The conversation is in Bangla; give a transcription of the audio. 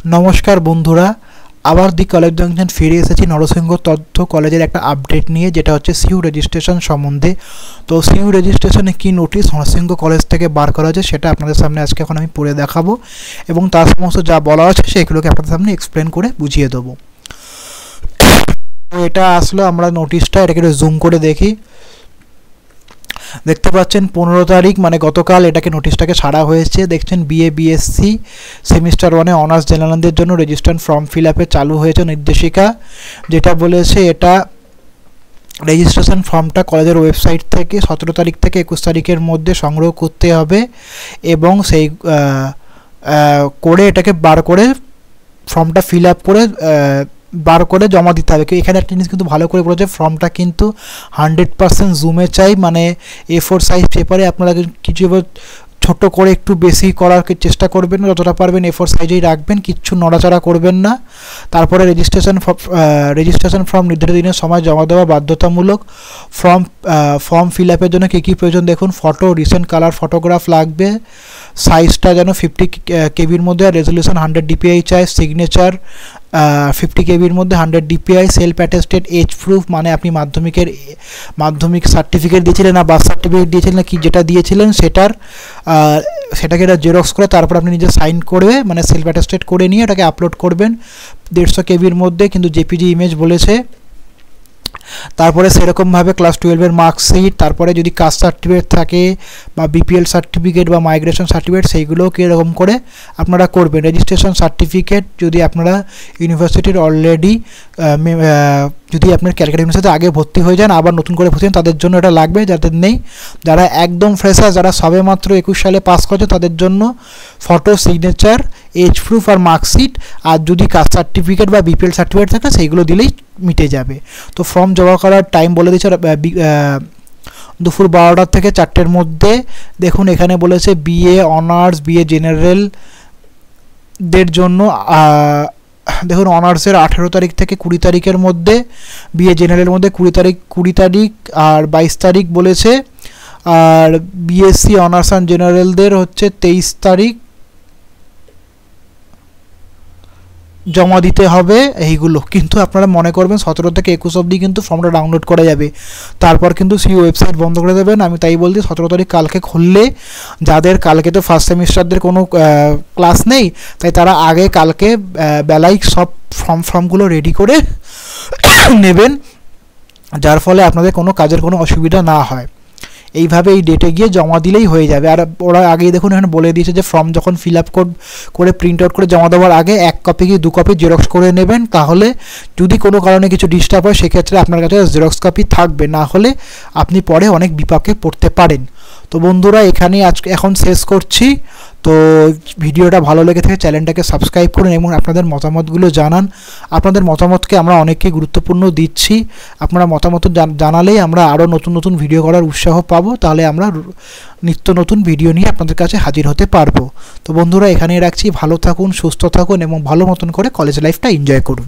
নমস্কার বন্ধুরা, আবার দি কলেজ জাংশন ফিরে এসেছি নরসিংহ তথ্য কলেজের একটা আপডেট নিয়ে, যেটা হচ্ছে সিইউ রেজিস্ট্রেশন সম্বন্ধে। তো সিইউ রেজিস্ট্রেশনে কি নোটিশ নরসিংহ কলেজ থেকে বার করা হয়েছে সেটা আপনাদের সামনে আজকে এখন আমি পড়ে দেখাবো, এবং তার সমস্ত যা বলা আছে সেগুলোকে আপনাদের সামনে এক্সপ্লেন করে বুঝিয়ে দেবো। তো এটা আসলে আমরা নোটিশটা এটাকে জুম করে দেখি। দেখতে পাচ্ছেন 15 তারিখ মানে গতকাল এটাকে নোটিশটাকে ছাড়া হয়েছে। দেখছেন বিএ বিএসসি সেমিস্টার 1-এ অনার্স জেনারেলদের জন্য রেজিস্ট্রেশন ফর্ম ফিল আপে চালু হয়েছে নির্দেশিকা, যেটা বলেছে এটা রেজিস্ট্রেশন ফর্মটা কলেজের ওয়েবসাইট থেকে 17 তারিখ থেকে 21 তারিখের মধ্যে সংগ্রহ করতে হবে, এবং সেই করে এটাকে বার করে ফর্মটা ফিল আপ করে বার করে জমা দিতে হবে। এখানে একটা জিনিস কিন্তু ভালো করে বলেছে, ফর্মটা কিন্তু 100% জুমে চাই, মানে A4 সাইজ পেপারে আপনারা কিছু ছোট করে একটু বেশি করার চেষ্টা করবেন, যতটা পারবেন A4 সাইজেই রাখবেন, কিচ্ছু নড়াচড়া করবেন না। তারপরে রেজিস্ট্রেশন ফর্ম নির্ধারিত দিনের সময় জমা দেওয়া বাধ্যতামূলক। ফর্ম ফিল আপের জন্য কী কী প্রয়োজন দেখুন। ফটো, রিসেন্ট কালার ফটোগ্রাফ লাগবে, সাইজটা যেন 50 কেবির মধ্যে, আর রেজলিউশন 100 dpi চাই, সিগনেচার 50 কেবির মধ্যে 100 dpi, self attested age proof, মানে আপনি মাধ্যমিক সার্টিফিকেট দিয়েছিলেন না বার্থ সার্টিফিকেট দিয়েছিলেন না কি যেটা দিয়েছিলেন সেটাকে এটা জেরক্স করে তারপর আপনি নিজে সাইন করবে, মানে সেলফ অ্যাটেস্টেড করে নিয়ে ওটাকে আপলোড করবেন 150 কেবির মধ্যে, কিন্তু জেপিজি ইমেজ বলেছে। তারপরে সেরকমভাবে ক্লাস 12-এর মার্কশিট, তারপরে যদি কাস্ট সার্টিফিকেট থাকে বা বিপিএল সার্টিফিকেট বা মাইগ্রেশন সার্টিফিকেট সেইগুলোও কীরকম করে আপনারা করবেন। রেজিস্ট্রেশন সার্টিফিকেট যদি আপনারা ইউনিভার্সিটির অলরেডি যদি আপনার ক্যালকাটা ইউনিভার্সিটিতে আগে ভর্তি হয়ে যান, আবার নতুন করে ভর্তি হন, তাদের জন্য এটা লাগবে। যাদের নেই, যারা একদম ফ্রেশার, যারা সবে মাত্র 21 সালে পাস করছে, তাদের জন্য ফটো, সিগনেচার, এজ প্রুফ আর মার্কশিট, আর যদি কাস্ট সার্টিফিকেট বা বিপিএল সার্টিফিকেট থাকে সেইগুলো দিলেই মিটে যাবে। তো ফর্ম জমা করার টাইম বলে দিচ্ছে দুপুর 12টা থেকে 4টের মধ্যে। দেখুন এখানে বলেছে বিএ অনার্স, বিএ জেনারেলদের জন্য দেখুন অনার্সের 18 তারিখ থেকে 20 তারিখের মধ্যে, বিএ জেনারেলের মধ্যে 20 তারিখ আর 22 তারিখ বলেছে, আর বিএসসি অনার্স অ্যান্ড জেনারেলদের হচ্ছে 23 তারিখ জমা দিতে হবে এইগুলো। কিন্তু আপনারা মনে করবেন 17 থেকে 21 অবধি কিন্তু ফর্মটা ডাউনলোড করা যাবে, তারপর কিন্তু সেই ওয়েবসাইট বন্ধ করে দেবেন। আমি তাই বলছি 17 তারিখ কালকে খুললে, যাদের কালকে তো ফার্স্ট সেমিস্টারদের কোনো ক্লাস নেই, তাই তারা আগে কালকে বেলায় সব ফর্মগুলো রেডি করে নেবেন, যার ফলে আপনাদের কোনো কাজের কোনো অসুবিধা না হয়। এইভাবে এই ডেটে গিয়ে জমা দিলেই হয়ে যাবে। আর ওরা আগেই দেখুন এখানে বলে দিয়েছে যে ফর্ম যখন ফিল আপ করে প্রিন্ট আউট করে জমা দেওয়ার আগে 1 কপি কি 2 কপি জেরক্স করে নেবেন, তাহলে যদি কোনো কারণে কিছু ডিস্টার্ব হয় সেক্ষেত্রে আপনার কাছে জেরক্স কপি থাকবে, না হলে আপনি পরে অনেক বিপাকে পড়তে পারেন। তো বন্ধুরা এখানেই এখন শেষ করছি। তো ভিডিওটা ভালো লেগে থাকে চ্যানেলটাকে সাবস্ক্রাইব করুন এবং আপনাদের মতামতগুলো জানান। আপনাদের মতামতকে আমরা অনেককে গুরুত্বপূর্ণ দিচ্ছি, আপনারা মতামত জানালেই আমরা আরও নতুন নতুন ভিডিও করার উৎসাহ পাবো, তাহলে আমরা নিত্য নতুন ভিডিও নিয়ে আপনাদের কাছে হাজির হতে পারবো। তো বন্ধুরা এখানেই রাখছি, ভালো থাকুন, সুস্থ থাকুন এবং ভালো মতন করে কলেজ লাইফটা এনজয় করুন।